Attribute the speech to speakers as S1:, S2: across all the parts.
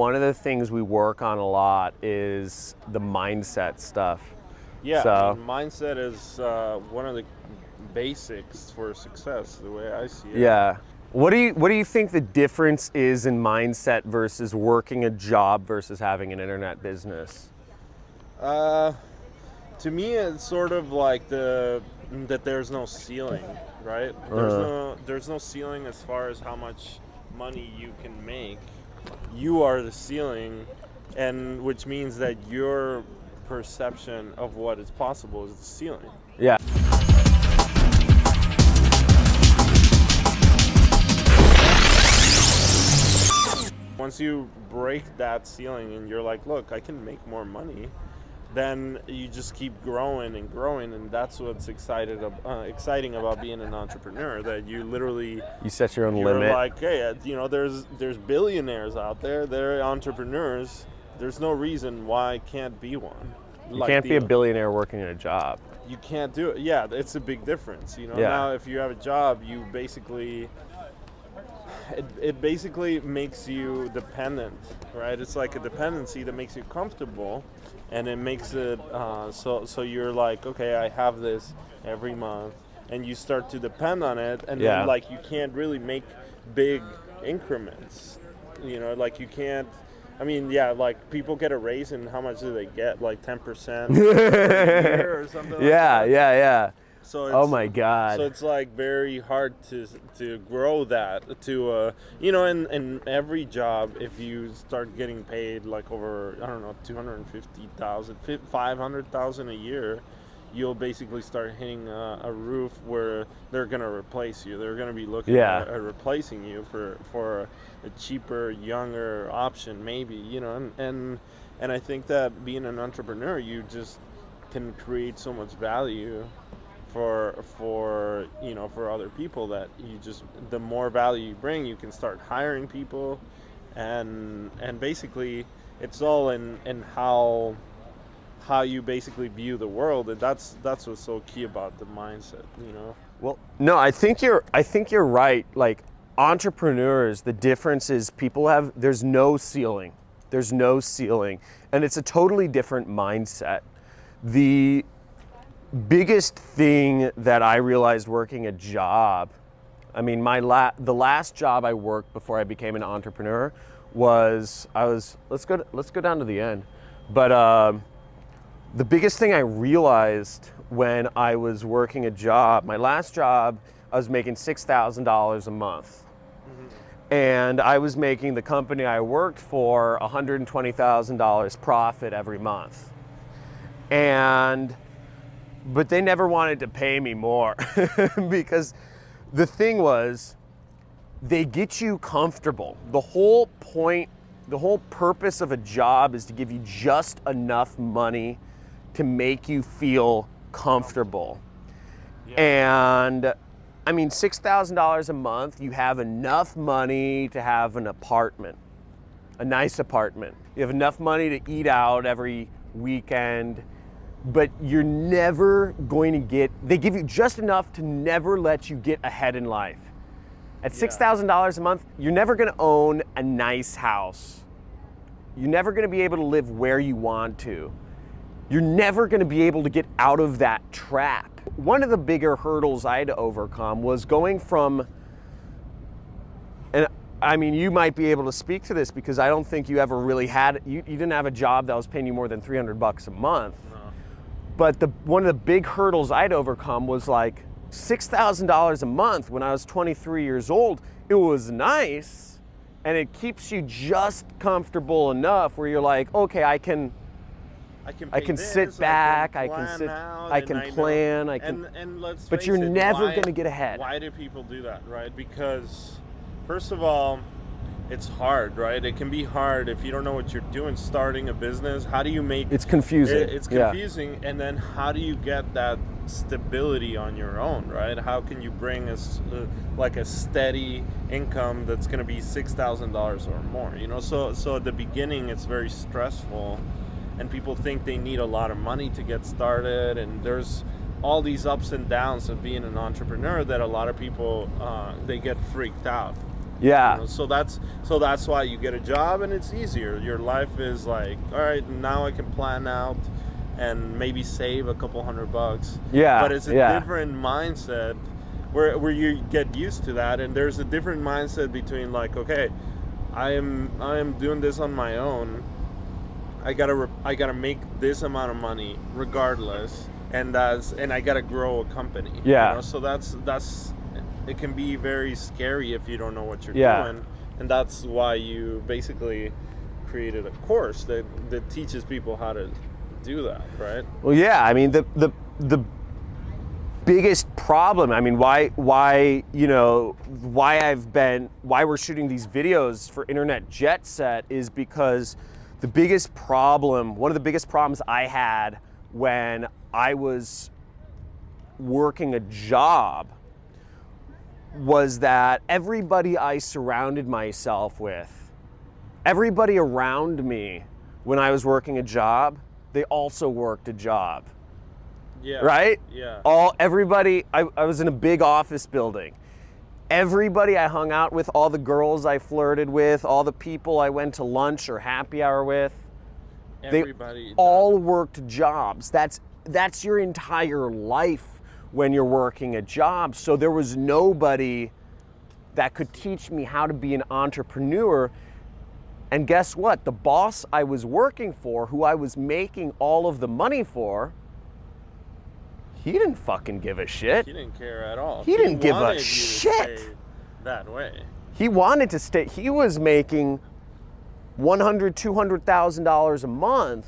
S1: one of the things we work on a lot is the mindset stuff.
S2: Yeah,
S1: So,
S2: mindset is one of the basics for success, the way I see it.
S1: yeah. What do you think the difference is in mindset versus working a job versus having an internet business?
S2: To me, it's sort of like that there's no ceiling, right? There's no ceiling as far as how much money you can make. You are the ceiling, and which means that your perception of what is possible is the ceiling.
S1: Yeah.
S2: Once you break that ceiling and you're like, look, I can make more money, then you just keep growing and growing, and that's what's exciting about being an entrepreneur. That you literally
S1: set your own
S2: you're
S1: limit.
S2: Like, hey, there's billionaires out there. They're entrepreneurs. There's no reason why I can't be one.
S1: You can't be a billionaire working in a job.
S2: You can't do it. Yeah, it's a big difference.
S1: Yeah.
S2: Now if you have a job, you basically. It basically makes you dependent, right? It's like a dependency that makes you comfortable, and it makes it so you're like, okay, I have this every month, and you start to depend on it, and then like you can't really make big increments, like you can't. I mean, yeah, like people get a raise, and how much do they get? Like 10% a year or something. Like that.
S1: Yeah.
S2: So
S1: oh my God!
S2: So it's like very hard to grow that to in every job, if you start getting paid like over, I don't know, 250,000, 500,000 a year, you'll basically start hitting a roof where they're gonna replace you. They're gonna be looking at replacing you for a cheaper, younger option, maybe, and I think that being an entrepreneur, you just can create so much value for other people, that the more value you bring, you can start hiring people, and basically it's all in how you basically view the world, and that's what's so key about the mindset.
S1: Well, no, I think you're right. Like entrepreneurs, the difference is there's no ceiling, and it's a totally different mindset. The biggest thing that I realized working a job, I mean, the last job I worked before I became an entrepreneur was let's go down to the end. But the biggest thing I realized when I was working a job, my last job, I was making $6,000 a month. Mm-hmm. And I was making the company I worked for $120,000 profit every month. But they never wanted to pay me more because the thing was, they get you comfortable. The whole purpose of a job is to give you just enough money to make you feel comfortable. Yeah. And I mean, $6,000 a month, you have enough money to have an apartment, a nice apartment. You have enough money to eat out every weekend. But you're never going to they give you just enough to never let you get ahead in life. At $6,000 a month, you're never going to own a nice house. You're never going to be able to live where you want to. You're never going to be able to get out of that trap. One of the bigger hurdles I had to overcome was going from, and I mean, you might be able to speak to this because I don't think you ever really you didn't have a job that was paying you more than $300 a month. But one of the big hurdles I'd overcome was like $6,000 a month when I was 23 years old. It was nice, and it keeps you just comfortable enough where you're like, okay, I can sit back, I can plan.
S2: And let's
S1: but
S2: face
S1: you're
S2: it,
S1: never going to get ahead.
S2: Why do people do that, right? Because first of all, it's hard, right? It can be hard if you don't know what you're doing starting a business. How do you make
S1: it's confusing?
S2: It's confusing, and then how do you get that stability on your own, right? How can you bring like a steady income that's going to be $6,000 or more? So at the beginning it's very stressful, and people think they need a lot of money to get started, and there's all these ups and downs of being an entrepreneur that a lot of people they get freaked out.
S1: Yeah.
S2: You know, so that's why you get a job and it's easier. Your life is like, all right, now I can plan out and maybe save a couple $100.
S1: Yeah.
S2: But it's a different mindset where you get used to that, and there's a different mindset between like, okay, I am doing this on my own. I gotta make this amount of money regardless, and I gotta grow a company.
S1: Yeah.
S2: You know? So that's it can be very scary if you don't know what you're doing, and that's why you basically created a course that teaches people how to do that, right?
S1: Well, yeah. I mean, the biggest problem, I mean, why we're shooting these videos for Internet Jet Set is because one of the biggest problems I had when I was working a job was that everybody I surrounded myself with, everybody around me when I was working a job, they also worked a job.
S2: Yeah.
S1: Right?
S2: Yeah.
S1: Everybody, I was in a big office building. Everybody I hung out with, all the girls I flirted with, all the people I went to lunch or happy hour with,
S2: Everybody
S1: all worked jobs. That's your entire life when you're working a job. So there was nobody that could teach me how to be an entrepreneur. And guess what? The boss I was working for, who I was making all of the money for, he didn't fucking give a shit.
S2: He didn't care at all.
S1: He didn't give a
S2: wanted you to
S1: shit.
S2: stay that way.
S1: He wanted to stay. He was making $100,000, $200,000 a month,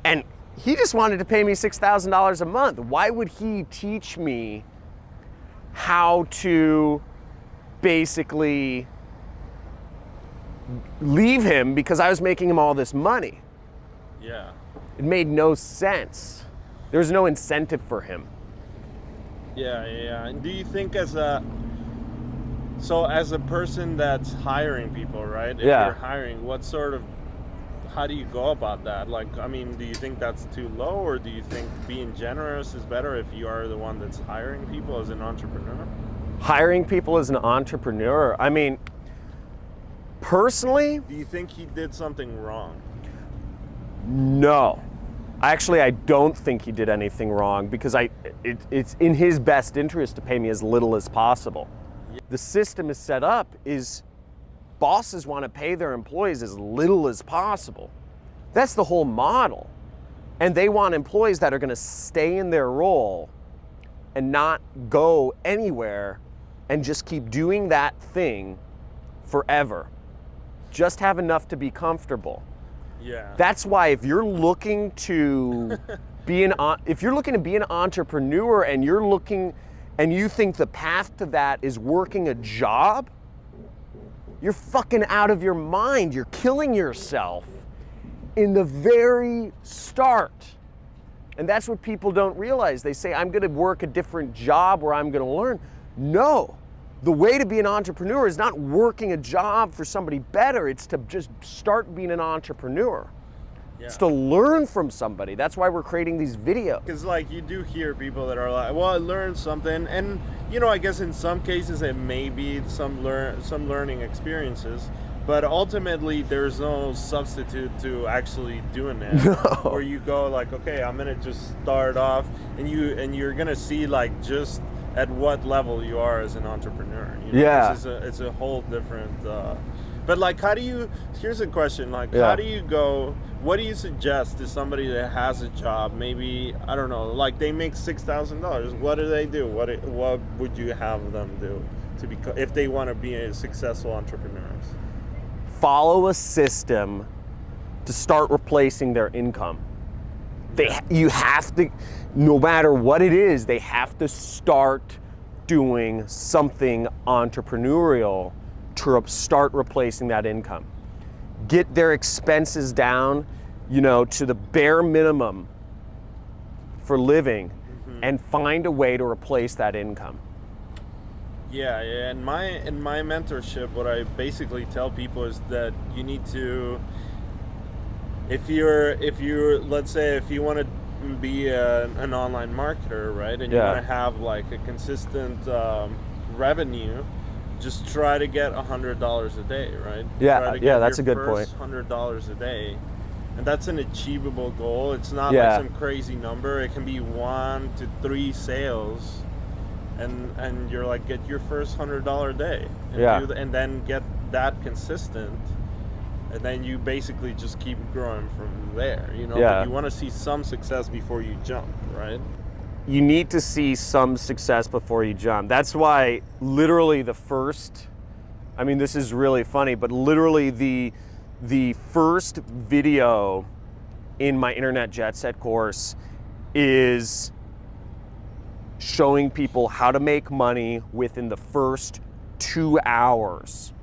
S1: and he just wanted to pay me $6,000 a month. Why would he teach me how to basically leave him because I was making him all this money?
S2: Yeah.
S1: It made no sense. There was no incentive for him.
S2: Yeah. And do you think as a person that's hiring people, right? If
S1: Yeah.
S2: you're hiring, how do you go about that? Like, I mean, do you think that's too low, or do you think being generous is better if you are the one that's hiring people as an entrepreneur?
S1: Hiring people as an entrepreneur, I mean, personally,
S2: Do you think he did something wrong?
S1: no. Actually, I don't think he did anything wrong because it's in his best interest to pay me as little as possible.
S2: Yeah.
S1: The system is set up is bosses want to pay their employees as little as possible. That's the whole model. And they want employees that are going to stay in their role and not go anywhere and just keep doing that thing forever. Just have enough to be comfortable.
S2: Yeah.
S1: That's why if you're looking to be an entrepreneur and you think the path to that is working a job, you're fucking out of your mind. You're killing yourself in the very start. And that's what people don't realize. They say, I'm gonna work a different job where I'm gonna learn. No. The way to be an entrepreneur is not working a job for somebody better. It's to just start being an entrepreneur.
S2: Yeah.
S1: It's to learn from somebody. That's why we're creating these videos.
S2: Because like you do hear people that are like, well, I learned something, and I guess in some cases it may be some learning experiences, but ultimately there's no substitute to actually doing it.
S1: No.
S2: Where you go like, okay, I'm gonna just start off, and you're gonna see like just at what level you are as an entrepreneur.
S1: Yeah.
S2: It's a whole different. But like, here's a question, like,
S1: Yeah.
S2: how do you go, what do you suggest to somebody that has a job, maybe, I don't know, like they make $6,000, what do they do? What would you have them do if they want to be a successful entrepreneurs?
S1: Follow a system to start replacing their income. You have to, no matter what it is, they have to start doing something entrepreneurial to start replacing that income. Get their expenses down, to the bare minimum for living, and find a way to replace that income.
S2: Yeah. In my mentorship, what I basically tell people is that you need to, if you're let's say if you want to be an online marketer, right, and you want to have like a consistent revenue, just try to get $100 a day, right?
S1: Yeah,
S2: Try to
S1: yeah,
S2: get
S1: that's
S2: your
S1: a good point.
S2: first $100 a day, and that's an achievable goal. It's not
S1: Yeah.
S2: like some crazy number. It can be 1 to 3 sales, and you're like, get your first $100 day, and
S1: Yeah.
S2: and then get that consistent, and then you basically just keep growing from there. You know,
S1: Yeah.
S2: but you want to see some success before you jump, right?
S1: You need to see some success before you jump. That's why literally the first, I mean, this is really funny, but literally the first video in my Internet Jet Set course is showing people how to make money within the first 2 hours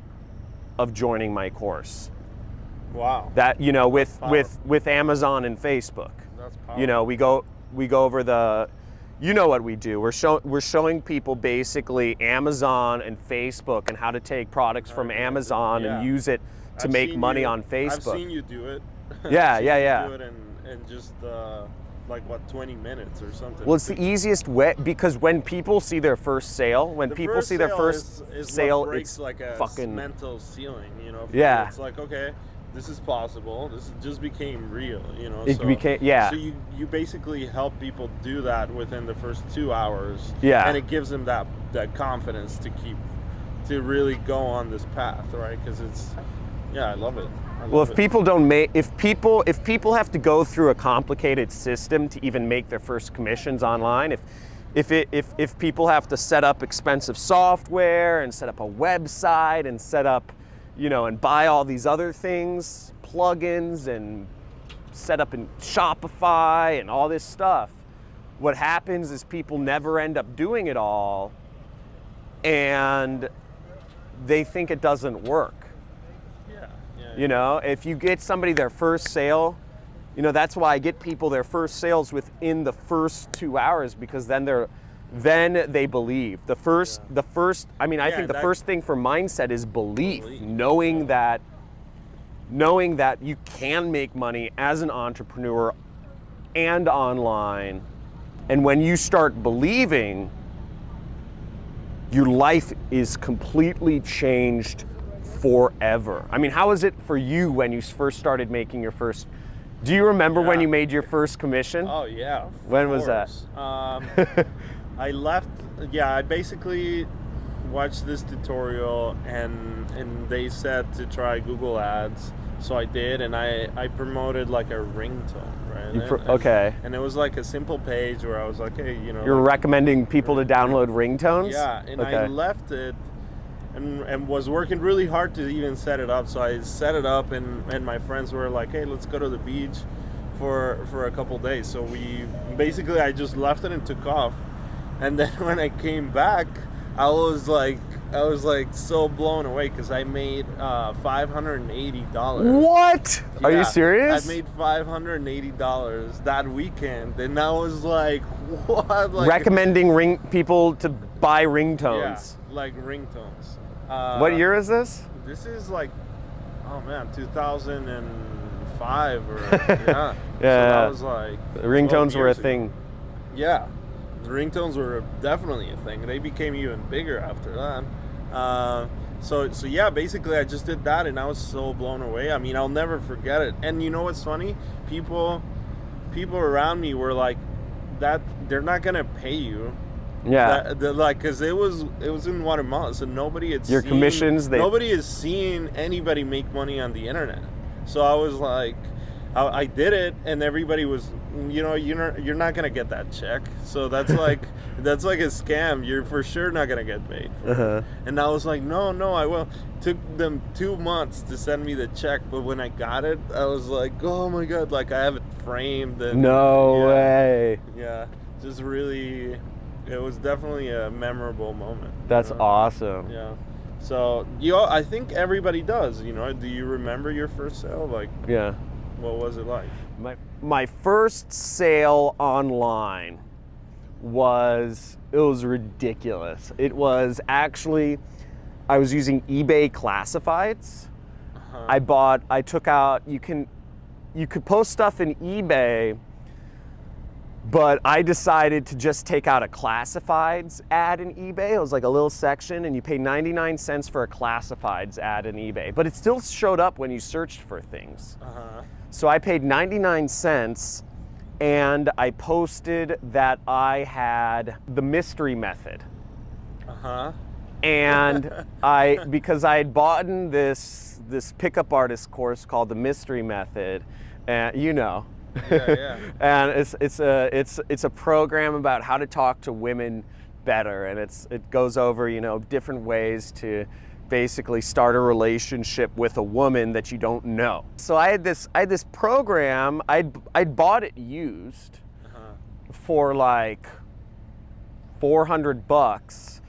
S1: of joining my course.
S2: Wow.
S1: That, you know, with
S2: powerful.
S1: Amazon and Facebook.
S2: That's powerful.
S1: You know, we go over the, you know what we do. We're showing people basically Amazon and Facebook and how to take products from Amazon
S2: Yeah.
S1: and use it to
S2: I've
S1: make
S2: seen
S1: money
S2: you-
S1: on Facebook.
S2: I've seen you do it.
S1: Yeah,
S2: I've seen
S1: yeah,
S2: you
S1: yeah.
S2: do it in just like what, 20 minutes or something.
S1: Well, it's the easiest way, because when people see their first sale, when
S2: The
S1: people
S2: first
S1: see their
S2: sale
S1: first
S2: is
S1: sale,
S2: what breaks
S1: it's
S2: like a
S1: fucking
S2: mental ceiling, you know. For
S1: Yeah.
S2: me. It's like, okay, this is possible. This just became real, you know.
S1: It became- yeah.
S2: So you basically help people do that within the first 2 hours.
S1: Yeah.
S2: And it gives them that confidence to really go on this path, right? Because I love it.
S1: Well, if people don't make, if people have to go through a complicated system to even make their first commissions online, if people have to set up expensive software and set up a website and set up, you know, and buy all these other things, plugins, and set up in Shopify and all this stuff, what happens is people never end up doing it all, and they think it doesn't work. You know, if you get somebody their first sale, you know, that's why I get people their first sales within the first 2 hours, because then they believe. I think the first thing for mindset is belief. Knowing that you can make money as an entrepreneur and online. And when you start believing, your life is completely changed forever. I mean, how was it for you when you first started making your first? Do you remember when you made your first commission?
S2: Oh yeah.
S1: When was that?
S2: I left. Yeah, I basically watched this tutorial, and they said to try Google Ads, so I did, and I promoted like a ringtone, right?
S1: Okay.
S2: And it was like a simple page where I was like, hey, you know.
S1: You're recommending people to download ringtones?
S2: Yeah, and
S1: okay.
S2: I left it. And was working really hard to even set it up. So I set it up, and my friends were like, hey, let's go to the beach for a couple days. So I just left it and took off. And then when I came back, I was like so blown away, because I made $580.
S1: What? Are you serious?
S2: I made $580 that weekend, and I was like, what? Like,
S1: recommending people to buy ringtones.
S2: Yeah, like ringtones.
S1: What year is this?
S2: This is like, oh man, 2005 or yeah.
S1: Yeah.
S2: So that was like
S1: Ringtones were a
S2: 12 years
S1: thing.
S2: ago. Yeah, the ringtones were definitely a thing. They became even bigger after that. So yeah, basically I just did that, and I was so blown away. I mean, I'll never forget it. And you know what's funny? People around me were like, that they're not gonna pay you.
S1: Yeah.
S2: Because it was in Guatemala, so nobody had
S1: Your
S2: seen,
S1: commissions.
S2: Nobody has seen anybody make money on the internet. So I was like, I did it, and everybody was, you know, you're not gonna get that check. So that's like that's like a scam. You're for sure not gonna get paid. And I was like, no, I will. Took them 2 months to send me the check, but when I got it, I was like, oh my god, like I have it framed. And,
S1: No way.
S2: Yeah, just really. It was definitely a memorable moment.
S1: That's awesome.
S2: Yeah. So I think everybody does. You know, do you remember your first sale? Like,
S1: Yeah.
S2: what was it like?
S1: My first sale online was ridiculous. It was actually, I was using eBay classifieds. I took out, you could post stuff in eBay But I decided to just take out a classifieds ad in eBay. It was like a little section, and you pay 99 cents for a classifieds ad in eBay. But it still showed up when you searched for things. So I paid 99 cents, and I posted that I had the mystery method. And because I had bought this pickup artist course called the mystery method, and you know.
S2: Yeah.
S1: And it's a program about how to talk to women better, and it goes over, you know, different ways to basically start a relationship with a woman that you don't know. So I had this program. I'd bought it used for like $400,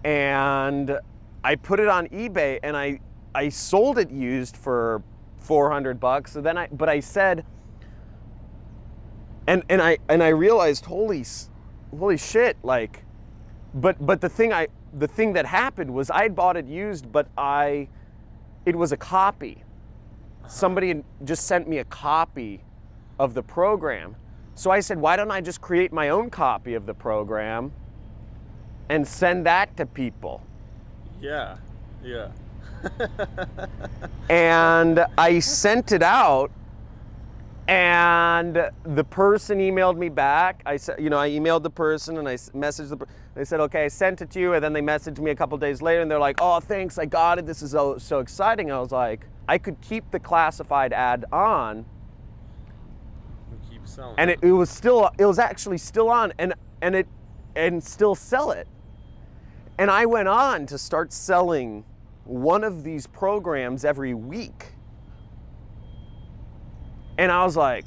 S1: and I put it on eBay, and I sold it used for $400. So then I said. And I realized, holy shit, like, but the thing that happened was I'd bought it used, but it was a copy. Somebody had just sent me a copy of the program. So I said, why don't I just create my own copy of the program and send that to people?
S2: Yeah.
S1: And I sent it out. And the person emailed me back. I said, you know, I emailed the person and I messaged the person. They said, okay, I sent it to you. And then they messaged me a couple days later and they're like, oh, thanks, I got it. This is so exciting. I was like, I could keep the classified ad on.
S2: Keep selling.
S1: And it was actually still on and still sell it. And I went on to start selling one of these programs every week. And I was like,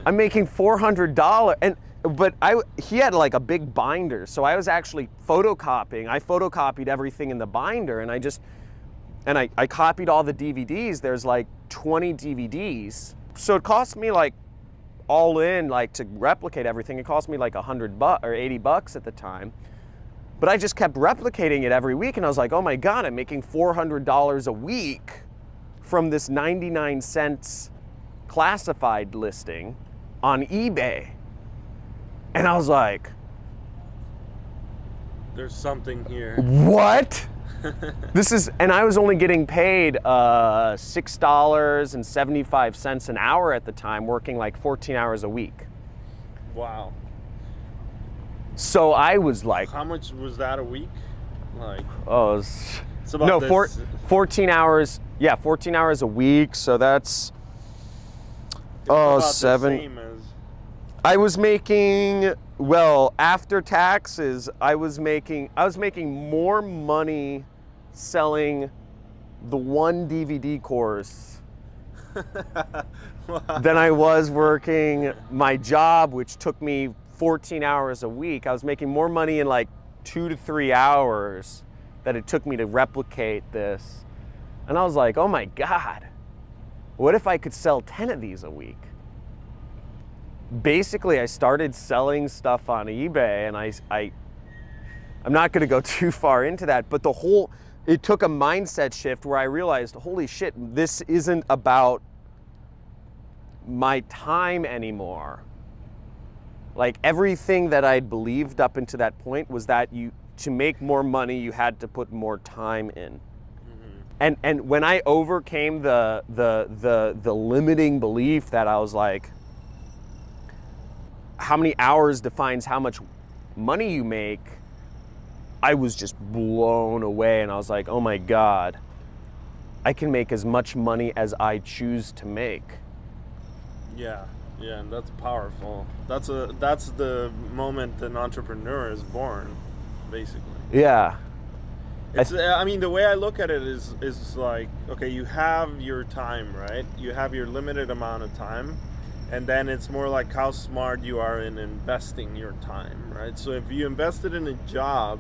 S1: I'm making $400, but he had like a big binder, so I was actually photocopying. I photocopied everything in the binder, and I copied all the DVDs. There's like 20 DVDs, so it cost me like all in, like to replicate everything. It cost me like $100 or $80 at the time. But I just kept replicating it every week, and I was like, oh my God, I'm making $400 a week from this 99 cents classified listing on eBay. And I was like,
S2: there's something here.
S1: What? And I was only getting paid $6.75 an hour at the time, working like 14 hours a week.
S2: Wow.
S1: So I was like,
S2: how much was that a week? Like,
S1: oh,
S2: it's about
S1: 14 hours. Yeah, 14 hours a week. So that's seven.
S2: The same as...
S1: I was making, well, after taxes, I was making more money selling the one DVD course
S2: Wow.
S1: than I was working my job, which took me 14 hours a week. I was making more money in like 2 to 3 hours that it took me to replicate this. And I was like, oh my God, what if I could sell 10 of these a week? Basically, I started selling stuff on eBay, and I'm not gonna go too far into that, but it took a mindset shift where I realized, holy shit, this isn't about my time anymore. Like everything that I'd believed up until that point was that to make more money, you had to put more time in. And when I overcame the limiting belief that I was like, how many hours defines how much money you make, I was just blown away, and I was like, oh my God, I can make as much money as I choose to make. Yeah,
S2: and that's powerful. That's the moment an entrepreneur is born, basically.
S1: Yeah.
S2: I mean, the way I look at it is like, okay, you have your time, right? You have your limited amount of time, and then it's more like how smart you are in investing your time, right? So if you invested in a job,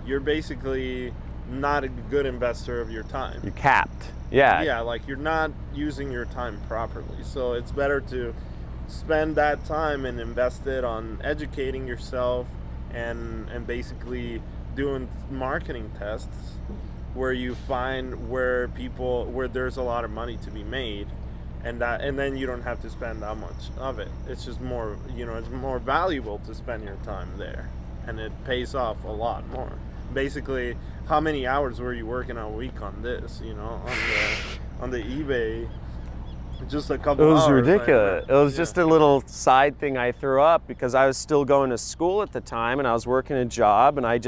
S2: you're basically not a good investor of your time.
S1: You're capped. Yeah.
S2: Yeah, like you're not using your time properly. So it's better to spend that time and invest it on educating yourself and basically doing marketing tests where you find where there's a lot of money to be made, and then you don't have to spend that much of it. It's just more, you know, it's more valuable to spend your time there, and it pays off a lot more. Basically, how many hours were you working a week on this, you know, on the eBay? Just a couple
S1: It was
S2: hours,
S1: ridiculous. It was
S2: yeah.
S1: just a little side thing I threw up because I was still going to school at the time and I was working a job, and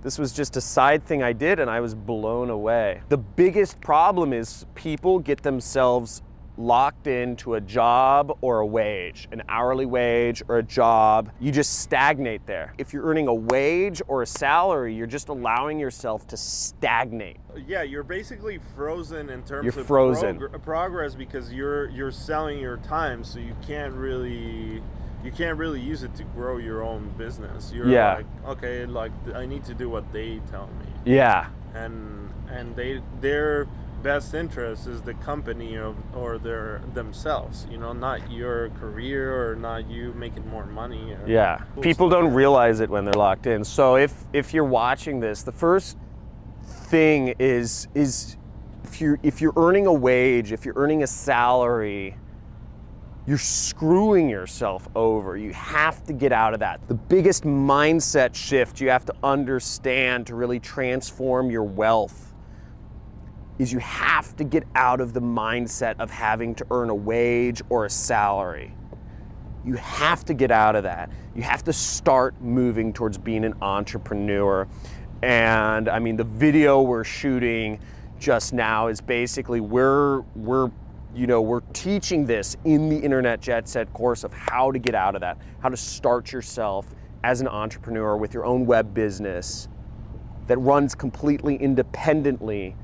S1: this was just a side thing I did, and I was blown away. The biggest problem is people get themselves locked into a job or a wage, an hourly wage or a job. You just stagnate there. If you're earning a wage or a salary, you're just allowing yourself to stagnate.
S2: Yeah, you're basically frozen in terms
S1: You're
S2: of
S1: frozen.
S2: progress, because you're selling your time, so you can't really use it to grow your own business. You're like, okay, like I need to do what they tell me.
S1: Yeah.
S2: And their best interest is the company or themselves, you know, not your career or not you making more money.
S1: Yeah. People don't realize it when they're locked in. So if you're watching this, the first thing is if you're earning a wage, if you're earning a salary, you're screwing yourself over. You have to get out of that. The biggest mindset shift you have to understand to really transform your wealth is you have to get out of the mindset of having to earn a wage or a salary. You have to get out of that. You have to start moving towards being an entrepreneur. And I mean, the video we're shooting just now is basically we're teaching this in the Internet Jet Set course of how to get out of that, how to start yourself as an entrepreneur with your own web business that runs completely independently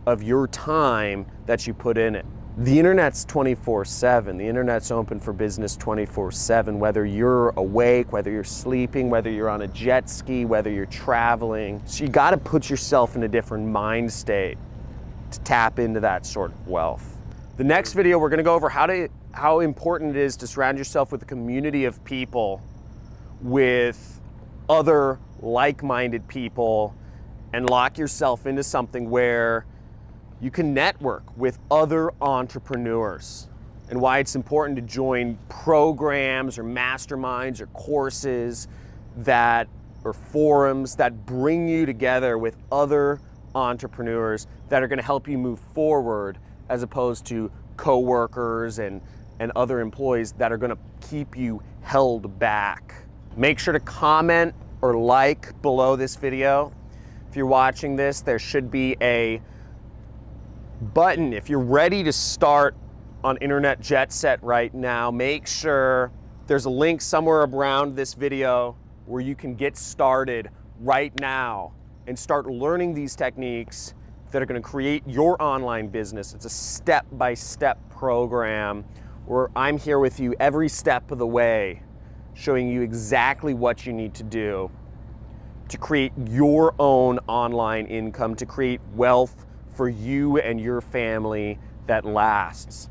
S1: of your time that you put in it. The internet's 24/7. The internet's open for business 24/7, whether you're awake, whether you're sleeping, whether you're on a jet ski, whether you're traveling. So you gotta put yourself in a different mind state to tap into that sort of wealth. The next video, we're gonna go over how important it is to surround yourself with a community of people, with other like-minded people, and lock yourself into something where you can network with other entrepreneurs, and why it's important to join programs or masterminds or courses or forums that bring you together with other entrepreneurs that are gonna help you move forward, as opposed to coworkers and other employees that are gonna keep you held back. Make sure to comment or like below this video. If you're watching this, there should be a button. If you're ready to start on Internet Jet Set right now, make sure there's a link somewhere around this video where you can get started right now and start learning these techniques that are going to create your online business. It's a step-by-step program where I'm here with you every step of the way, showing you exactly what you need to do to create your own online income, to create wealth for you and your family that lasts.